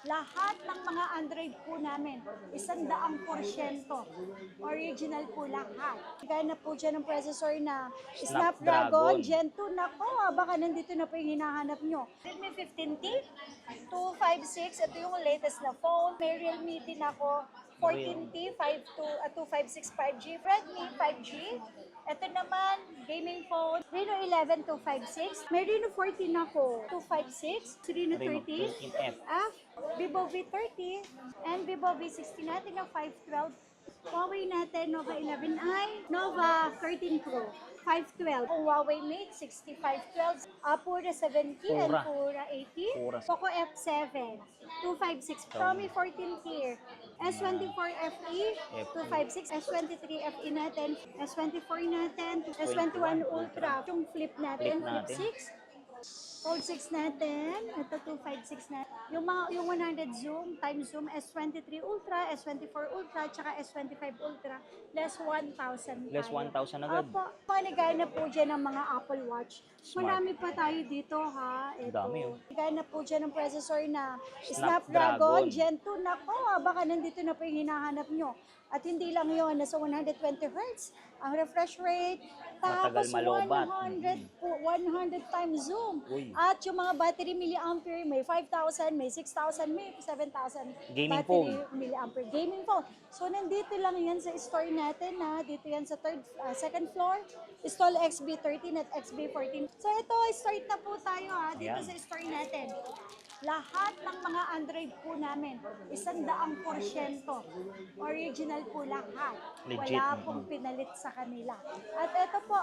Lahat ng mga Android po namin, 100%. Original po lahat. Gaya na po dyan ng processor na Snapdragon Gen 2. Nako, baka nandito na po yung hinahanap nyo. Realme 15T, 256. Ito yung latest na phone. May Realme din ako, 14T, 256 5G. Redmi 5G. Ito naman, gaming phone, Reno 11 256. May Reno 14 ako, 256. Reno 13 F, Vivo V30, and Vivo V60 natin na 512. Huawei natin, Nova 11i, Nova 13 Pro, 512. Huawei Mate 6512, Apura 70 and Pura 80, Poco F7, 256, Xiaomi 14 tier, S24 FE, 256, S23 FE natin, S24 natin, S21 Ultra, yung flip natin, flip 6, Fold 6 natin, ito 256 na. Yung 100 zoom, time zoom, S23 Ultra, S24 Ultra, tsaka S25 Ultra, less 1,000 Less 1,000 agad. Opo, manigay na po dyan ng mga Apple Watch. Smart. Marami pa tayo dito ha. Ito. Dami, oh. Manigay na po dyan ng processor na Snapdragon Gen 2. Nako, baka nandito na po yung hinahanap nyo. At hindi lang yun, nasa 120 Hz ang refresh rate. Matagal Tapos malobat. 100 times zoom. Uy. At yung mga battery milliampere, may 5,000, may 6,000, may 7,000 Gaming battery phone. milliampere. Gaming phone. So, nandito lang yan sa store natin na dito yan sa second floor. Stall XB13 at XB14. So, ito, start na po tayo ha, dito Ayan. sa store natin. Lahat ng mga Android po namin, 100%. Original po lahat. Legit. Wala pong pinalit sa kanila. At ito po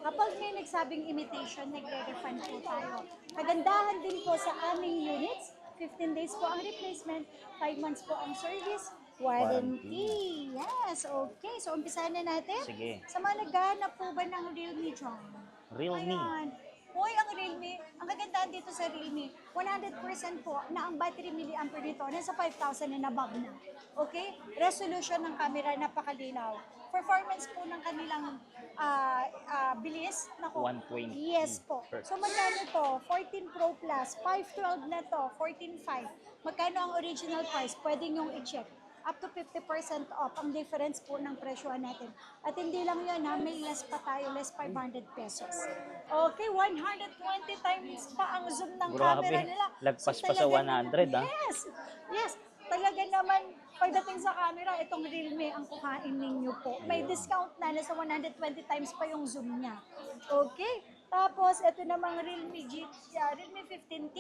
kapag may nagsabing imitation, nagre-refund po tayo. Kagandahan din po sa aming units, 15 days po ang replacement, 5 months po ang service, warranty. Yes, okay. So, umpisahan na natin. Sige. Sa mga naghahanap po ba ng Realme, John? Realme. Ayan. Hoy, ang Realme, ang kagandahan dito sa Realme, 100% po na ang battery milliampere dito nasa 5,000 and above na. Okay? Resolution ng camera, napakalinaw. Performance po ng kanilang bilis. Naku, 120 yes po. Hz. So magkano to? 14 Pro Plus, 512 na to, 14.5. Magkano ang original price? Pwede nyong i-check. Up to 50% off ang difference po ng presyohan natin. At hindi lang yun ha, may less pa tayo, less 500 pesos. Okay, 120 times pa ang zoom ng camera nila. Lagpas pa sa 100 ha. Yes, yes. Talaga naman, pagdating sa camera, itong Realme ang kuhain ninyo po. May discount na, nasa 120 times pa yung zoom niya. Okay? Tapos, ito namang Realme 15T,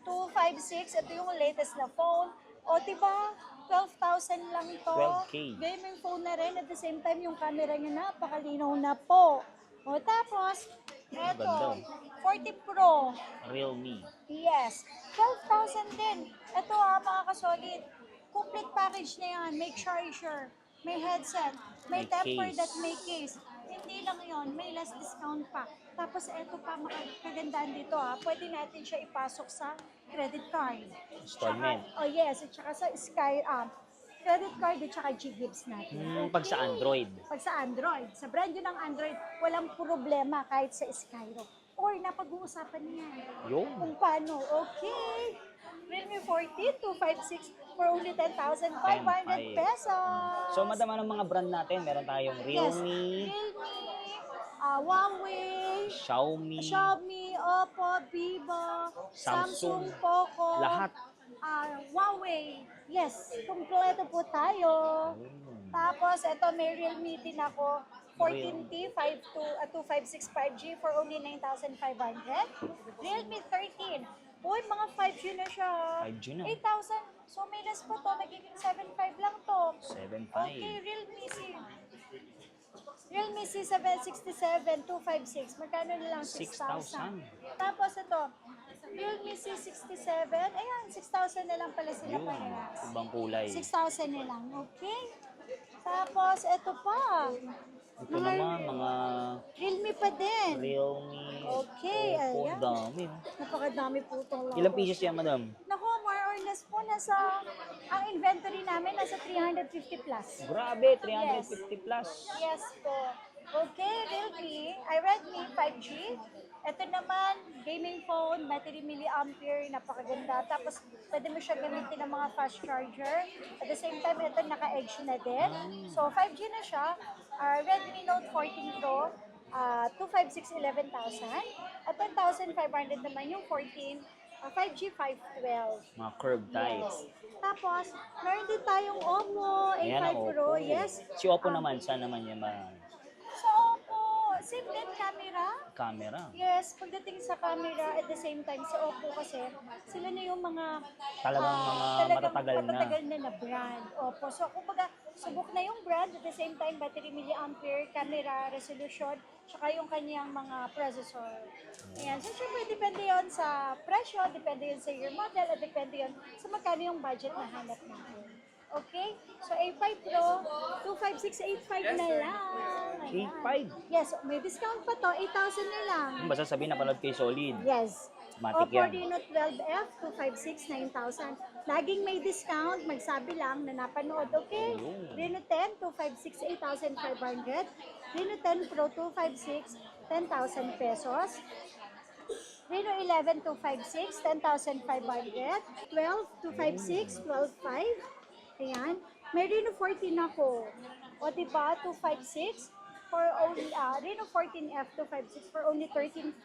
256. Ito yung latest na phone. O, diba? 12,000 lang to. 12K. Gaming phone na rin. At the same time, yung camera niya napakalinaw na po. O, tapos, eto, 40 Pro. Realme. Yes. 12,000 din. Ito mga kasolid. Complete package na yan. Make sure. May headset. May May tempered case. at may case. Hindi lang yon, may less discount pa. Tapos ito pa, makagandaan dito pwede natin siya ipasok sa credit card. Installment. Tsaka, yes, at saka sa credit card at saka G-Gibbs natin. Pag sa Android. Pag sa Android. Sa brand yun ng Android, walang problema kahit sa Skyro. Or napag-uusapan niya. Yun. Kung paano. Okay. Realme 14, 256 for only 10,500 pesos. So, madama ng mga brand natin. Meron tayong Realme, Huawei, Xiaomi, Oppo, Vivo, Samsung, Poco, lahat. Huawei. Yes, kumpleto po tayo. Tapos, ito may Realme din ako. 14T, 256 5G for only 9,500. Realme 13. Uy, mga 5G na siya. 5G na. 8,000. So, may less po to. Magiging 7,500 lang to. 7.5. Okay, Realme C767 256. Magkano na lang? 6,000. Tapos ito, Realme C67. Ayan, 6,000 na lang pala sila Yun. parehas. Ibang kulay. 6,000 na lang. Okay. Tapos ito pa. Ito naman, mga Realme pa din. Realme. Okay, Oppo, ayan. dami. Napakadami po itong Ilang pieces yan, madam? Naku, more or less po ang inventory namin nasa 350 plus. Grabe, 350 plus. Yes po. Okay, Redmi 5G, Ito naman, gaming phone, battery milliampere, napakaganda. Tapos, pwede mo siya gamitin ng mga fast charger. At the same time, ito naka-edge na din. So, 5G na siya. Redmi Note 14 Pro, 256 11,000. At 10,500 naman yung 14, 5G 512. Mga curved type. Yes. Tapos, meron din tayong Oppo Ayan A5 ang Pro. Oppo. Yes. Si Oppo naman, saan naman yung So, Oppo, same din camera. camera? Yes, pagdating sa camera, at the same time sa Oppo kasi, sila na yung mga Talagang mga talagang matatagal na. na brand. Oppo. So, kumbaga, subok na yung brand, at the same time, battery milliampere, camera, resolution, tsaka yung kanyang mga processor. Ayan. So, syempre, depende yon sa presyo, depende yon sa year model, at depende yon sa magkano yung budget na hanap natin. Okay? So, A5 Pro, 25685 na lang. Ayan. 8.5. Yes, may discount pa to, 8,000 na lang. Basta sabihin, napanood kay Solid. Yes. Matik Oppo yan. Reno 12F, 256, 9,000. Laging may discount, magsabi lang na napanood, okay? Ayun. Reno 10, 256, 8,500. Reno 10 Pro, 256, 10,000 pesos. Reno 11, 256, 10,500. 12, 256, 12,500. Ayan. May Reno 14 ako. O diba, 256 for only, Reno 14F 256 for only 13,500.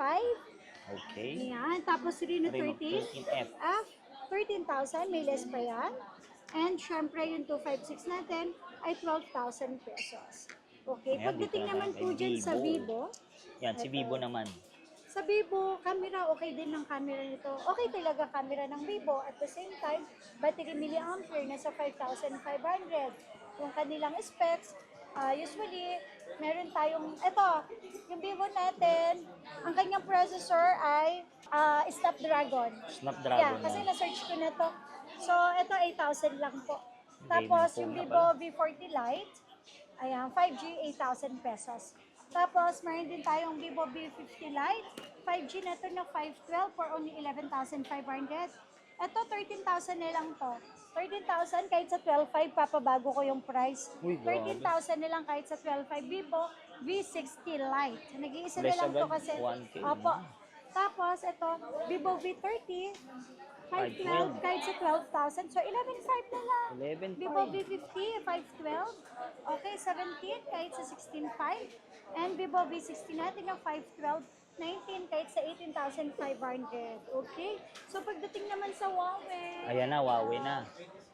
Okay. Ayan. Tapos Reno Reno 13 13F. F, 13,000. May less pa yan. And syempre yung 256 natin ay 12,000 pesos. Okay. Ayan, Pagdating dito naman naman po kay dyan sa Vivo, Yan, si Vivo naman. sa Vivo, camera, okay din ng camera nito. Okay talaga camera ng Vivo. At the same time, battery milliampere, nasa 5,500. Yung kanilang specs, usually, meron tayong, yung Vivo natin, ang kanyang processor ay Snapdragon. Snapdragon Yeah, kasi na. na-search ko na to. So, ito 8,000 lang po. Gaming Tapos, phone yung na Vivo pala. V40 Lite, ayan, 5G, 8,000 pesos. Tapos, meron din tayong Vivo V50 Lite. 5G na ito na 512 for only 11,500. Ito, 13,000 na lang to. 13,000 kahit sa 12,500, papabago ko yung price. Uy, grabe. 13,000 na lang kahit sa 12,500. Vivo V60 Lite. Nag-iisa na Less lang to agad, kasi. 1K, Opo. no? Tapos, ito, Vivo V30. 512 kahit sa 12,000. So, 11,500 na lang. 11.5. Vivo V50, 512. Okay, 17 kahit sa 16,500. And Vivo V60 natin ng 512, 19 kahit sa 18,500. Okay? So, pagdating naman sa Huawei, Ayan na, Huawei na.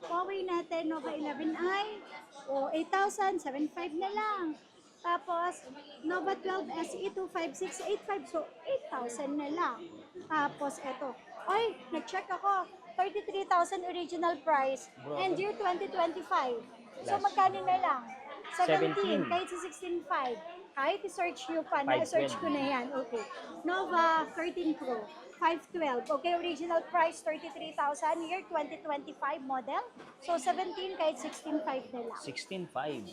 Huawei natin, Nova 11i, o 8,075 na lang. Tapos, Nova 12 SE 25685, so 8,000 na lang. Tapos, eto. Ay, nag-check ako. 33,000 original price. And year 2025. So, Last. magkano na lang? 17, 17. kahit sa 16,500. Kahit i-search nyo pa, 512. na-search ko na yan. Okay. Nova 13 Pro, 512. Okay, original price 33,000, year 2025 model. So 17 kahit 16,500 na lang. 16.5.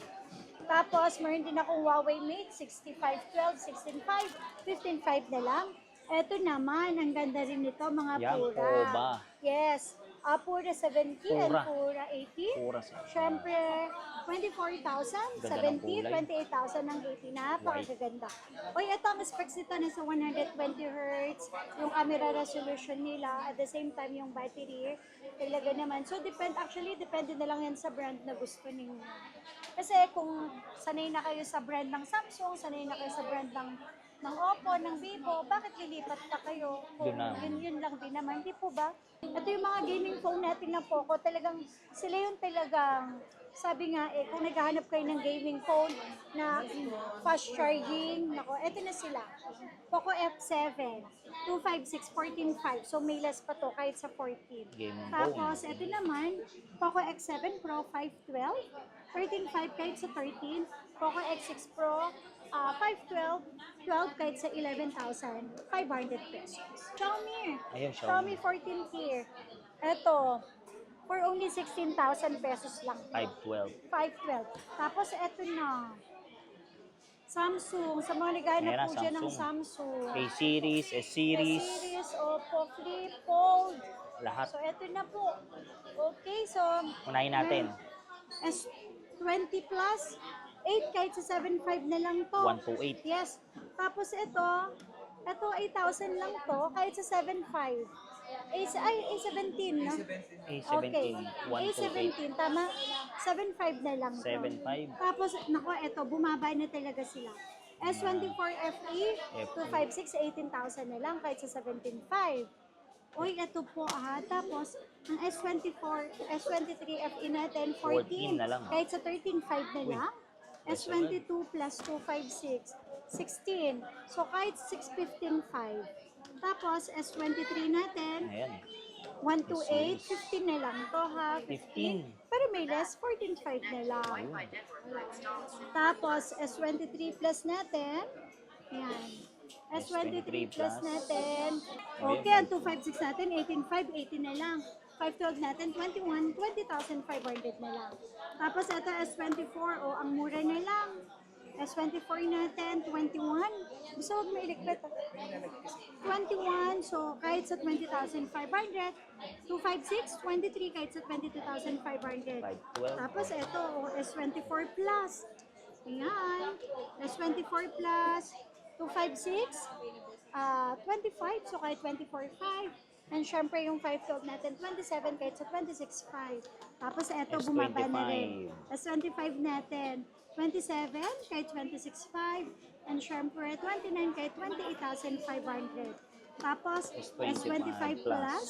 Tapos meron din akong Huawei Mate 6512, 16,500, 15,500 na lang. Ito naman, ang ganda rin nito, mga Yan, Pura. Poba. Yes. Pura 70 and Pura. Pura 80. Pura sa. Siyempre, 24,000, Ganda ng 70, kulay. 28,000 ng 80. Napakaganda. Uy, ito ang specs nito nasa 120 Hz, yung camera resolution nila, at the same time yung battery, talaga naman. So, depende na lang yan sa brand na gusto ninyo. Kasi kung sanay na kayo sa brand ng Samsung, sanay na kayo sa brand ng Oppo, ng Vivo, bakit lilipat pa kayo? Kung Yun na. yun lang din naman, di po ba? Ito yung mga gaming phone natin na Poco, talagang sila yung talagang, sabi nga kung naghahanap kayo ng gaming phone na fast charging, nako, eto na sila. Poco F7, 256, 14,500, so may less pa to kahit sa 14. Gaming Tapos, phone. eto naman, Poco X7 Pro 512, 13,500 kahit sa 13, Poco X6 Pro 512, 12 kahit sa 11,500 pesos. Xiaomi. Ayun, Xiaomi Xiaomi. 14 tier. Ito, for only 16,000 pesos lang. 512. 512. Tapos eto na. Samsung. Sa mga naghahanap Ayan na, po dyan ng Samsung. Samsung. A-series, S-series, S-series, Oppo, Flip, Fold. lahat. So, eto na po. Okay, so, Unahin natin. S20 Plus, 8 kahit sa 7.5 na lang to. 128. Yes. Tapos ito, Ito, 8,000 lang to, kahit sa 7,500. A17, no? Okay. A17, 128. A17, tama? 7,500 na lang to. 7.5. Tapos, nako, eto, bumaba na talaga sila. S24 FE, 256, 18,000 na lang, kahit sa 17,500. Uy, ito po Tapos, ang S23 FE natin, 14, 14 na lang. kahit sa 13,500 na lang. S22 plus 256, 16. So, kahit 615,500. Tapos, S23 natin, Ayan. 128, 15 na lang to ha. 15. Pero may less, 14,500 na lang. Tapos, S23 plus natin, ayan. S23 plus natin, okay, ang 256 natin, 18,500, 18 na lang. 512 natin, 21, 20,500 na lang. Tapos, ito S24, ang mura na lang. S24 natin, 21. Gusto huwag may electric. 21, so kahit sa 20,500. 256, 23, kahit sa 22,500. 512. Tapos ito, S24 Plus. Ayan. S24 Plus, 256, 25, so kahit 24,500. And syempre yung 512 natin, 27, kahit sa 26,500. Tapos ito, bumaba na rin. S25 natin, 27, kahit 26,500. And syempre, 29, kahit 28,500. Tapos, S25 Plus,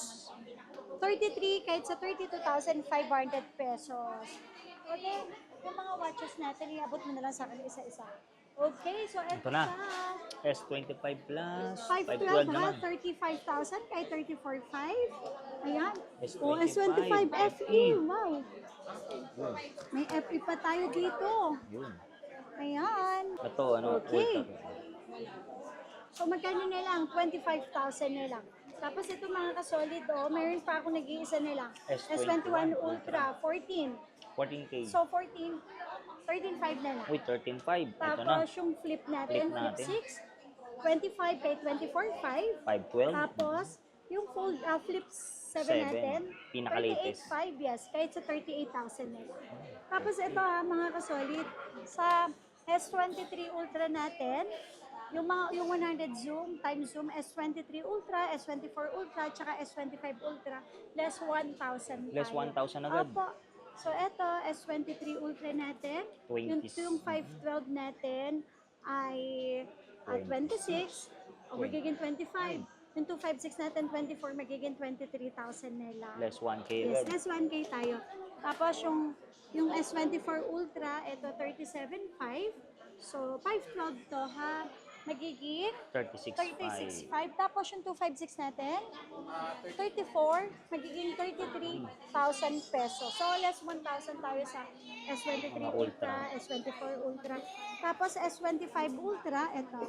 33, kahit sa 32,500 pesos. Okay, yung mga watches natin, iabot mo na lang sa akin isa-isa. Okay, so ito na. siya. S25 plus 512 512 ha, naman. 35,000 kay 34,500. Ayan. S25. O, S25 FE. Wow. May FE pa tayo dito. Yun. Ayan. Ito, ano, Okay. Ultra. So, magkano na lang? 25,000 na lang. Tapos ito mga kasolid, mayroon pa ako nag-iisa na lang. S21 Ultra, 14. 14K. So, 14, 13,500 na lang. Uy, 13.5. Ito na. Tapos yung flip natin, Flip natin. flip 6, 25 kay 24,500. 512. Tapos, yung flip 7 7, natin, pinaka-latest. 38,500, yes, kahit sa 38,000 na lang. Tapos ito mga kasolid, sa S23 Ultra natin, yung 100 zoom, times zoom, S23 Ultra, S24 Ultra, tsaka S25 Ultra, less 1,000 Less 1,000 agad. Apo. So, eto, S23 Ultra natin, 20s. yung 512 natin ay 26, o magiging 25. Yung 256 natin, 24, magiging 23,000 na lang. Less 1K Yes, agad. less 1K tayo. Tapos, yung S24 Ultra, ito 37,500. So, 512 to ha. Magiging 36.5. 36,500. Tapos yung 256 natin, 34, magiging 33,000 pesos. So, less 1,000 tayo sa S23 Mga Ultra, Ultra. S24 Ultra. Tapos S25 Ultra, ito.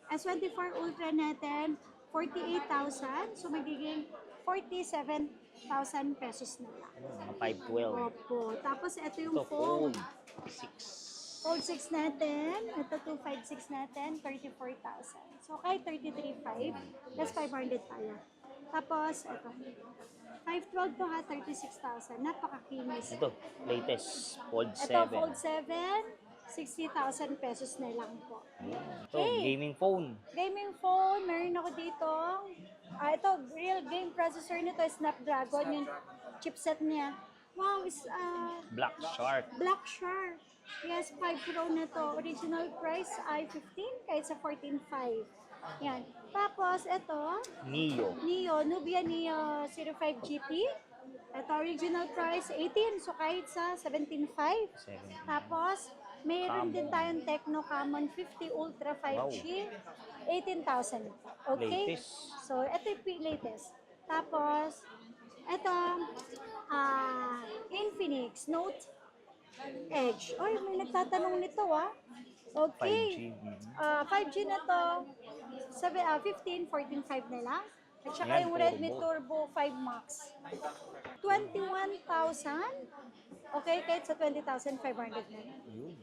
S24 Ultra natin, 48,000. So, magiging 47,000 pesos na lang. Mga 512. Opo. Tapos, ito yung Ito, phone. fold. 6. Fold 6 natin, ito 256 natin, 34,000. So, kahit 33,500, plus 500 tayo. Tapos, ito, 512 to ha, 36,000. Napakakinis. Ito, latest. Fold 7. Ito, Fold 7, 60,000 pesos na lang po. Ito, Okay. gaming phone. Gaming phone, meron ako dito. Ito, real game processor nito, Snapdragon, yung chipset niya. Wow, is Black Shark. Black Shark. Yes, 5 Pro na to. Original price ay 15 kahit sa 14.5. Yan. Tapos, ito, Nubia Neo 05 GT. Ito, original price 18. So, kahit sa 17.5. 7. Tapos, mayroon din tayong Tecno Camon 50 Ultra 5G. 18,000. Okay? Latest. So, ito yung latest. Tapos, ito, Infinix Note Edge. Oy, may nagtatanong nito Okay. 5G. 5G na to. 15, 14.5 na lang. At saka Ayan, yung Redmi turbo. Turbo 5 Max. 21,000. Okay, kahit sa 20,500 na lang. Yun.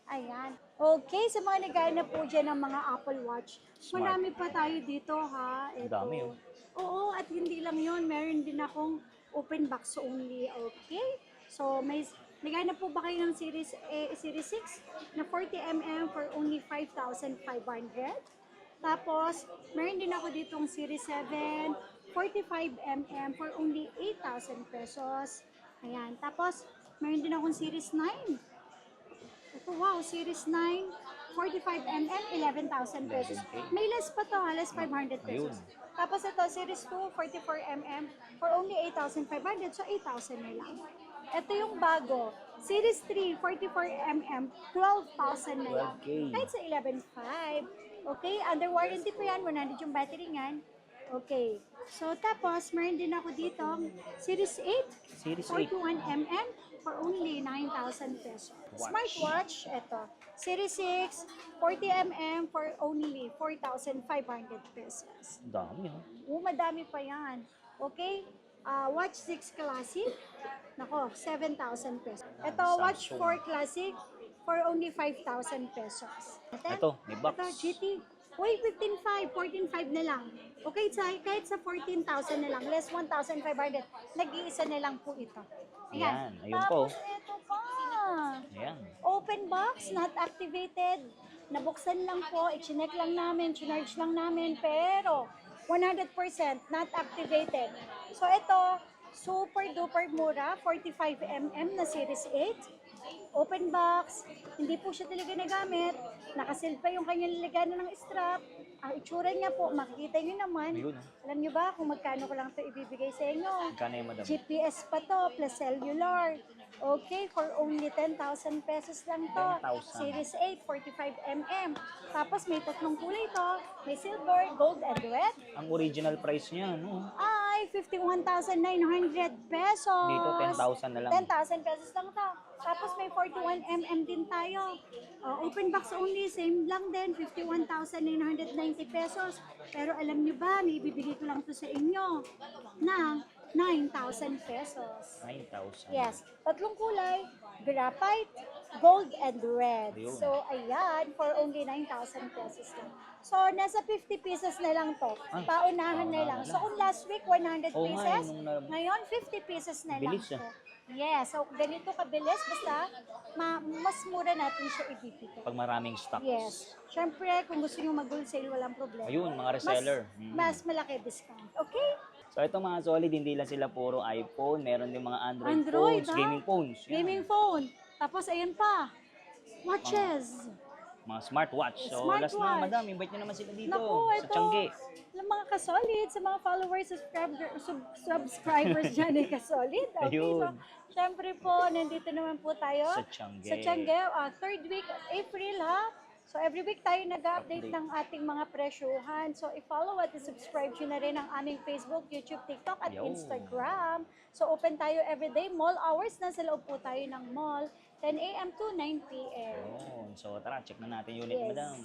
Ayan. Okay, sa mga naghahanap po dyan ng mga Apple Watch, Smart. marami pa tayo dito ha. Ito. Dami, Oo, at hindi lang yun. Meron din akong open box only. Okay? So, naghahanap po ba kayo ng Series 6 na 40mm for only 5,500? Tapos, meron din ako ditong Series 7, 45mm for only 8,000 pesos. Ayan. Tapos, meron din akong Series 9. Ito, wow, Series 9, 45mm, 11,000 pesos. 11K. May less pa to, less 500 pesos. Ayun. Tapos ito, Series 2, 44mm for only 8,500. So, 8,000 na lang. Ito yung bago. Series 3, 44mm, 12,000 na lang. 12K. Kahit sa 11,500. Okay, under warranty pa yan, 100 yung battery niyan. Okay. So, tapos, meron din ako dito, Series 8, Series 8. 41mm for only 9,000 pesos. Watch. Smartwatch, ito. Series 6, 40mm for only 4,500 pesos. Dami, ha? Madami pa yan. Okay? Watch 6 Classic, nako, 7,000 pesos. Ito, Watch Samsung. 4 Classic for only 5,000 pesos. Ito, may box. Ito, GT. Uy, 15,500, 14,500 na lang. Okay, kahit sa 14,000 na lang, less 1,500, nag-iisa na lang po ito. Ayan, ayun po. Tapos ito pa. Ayan. Open box, not activated. Nabuksan lang po, i-chinek lang namin, chinarge lang namin, pero 100% not activated. So ito, super duper mura, 45mm na Series 8. Open box, hindi po siya talaga nagamit. Nakasil pa yung kanyang lagana ng strap. Ang itsura niya po, makikita niyo naman. Ayun, Alam niyo ba kung magkano ko lang ito ibibigay sa inyo? Magkano yung madam? GPS pa to, plus cellular. Okay, for only 10,000 pesos lang to. 10,000. Series 8, 45mm. Tapos may tatlong kulay to. May silver, gold, and red. Ang original price niya, no? Ay, 51,900 pesos. Dito, 10,000 na lang. 10,000 pesos lang to. Tapos may 41mm din tayo. Open box only, same lang din, 51,990 pesos. Pero alam nyo ba, may ibibigay ko lang to sa inyo ng 9,000 pesos. 9,000. Yes, tatlong kulay, graphite, gold, and red. Ayun. So, ayan, for only 9,000 pesos lang. So, nasa 50 pesos na lang to. Ay, Paunahan na lang. paunahan So, kung last week, 100 Oo nga, pesos, nung na- ngayon, 50 pesos na lang Bilis, to. ah. Yes, so ganito kabilis, basta mas mura natin siya ibibigay. Pag maraming stocks. Yes. Siyempre, kung gusto nyo mag-wholesale, walang problema. Ayun, mga reseller. Mas malaki discount. Okay? So ito mga solid, hindi lang sila puro iPhone, meron din mga Android, Android, phones, ha? gaming phones. Yan. Gaming phone. Tapos, ayan pa. Watches. Mga smartwatch. So last na, Smartwatch. madam, invite nyo naman sila dito Naku, sa ito. Tiangge. Ng mga kasolid, sa mga followers, subscribers dyan ay kasolid. Okay, so, Ayun. syempre po, nandito naman po tayo Sa Tiangge. Sa Tiangge, third week of April, ha? So, every week tayo nag-update ng ating mga presyuhan. So, i-follow at i-subscribe nyo na rin ang aming Facebook, YouTube, TikTok, at Yo. Instagram. So, open tayo everyday. Mall hours, nasa loob po tayo ng mall, 10 a.m. to 9 p.m. Ayun. So tara, check na natin yung unit, Yes. madam.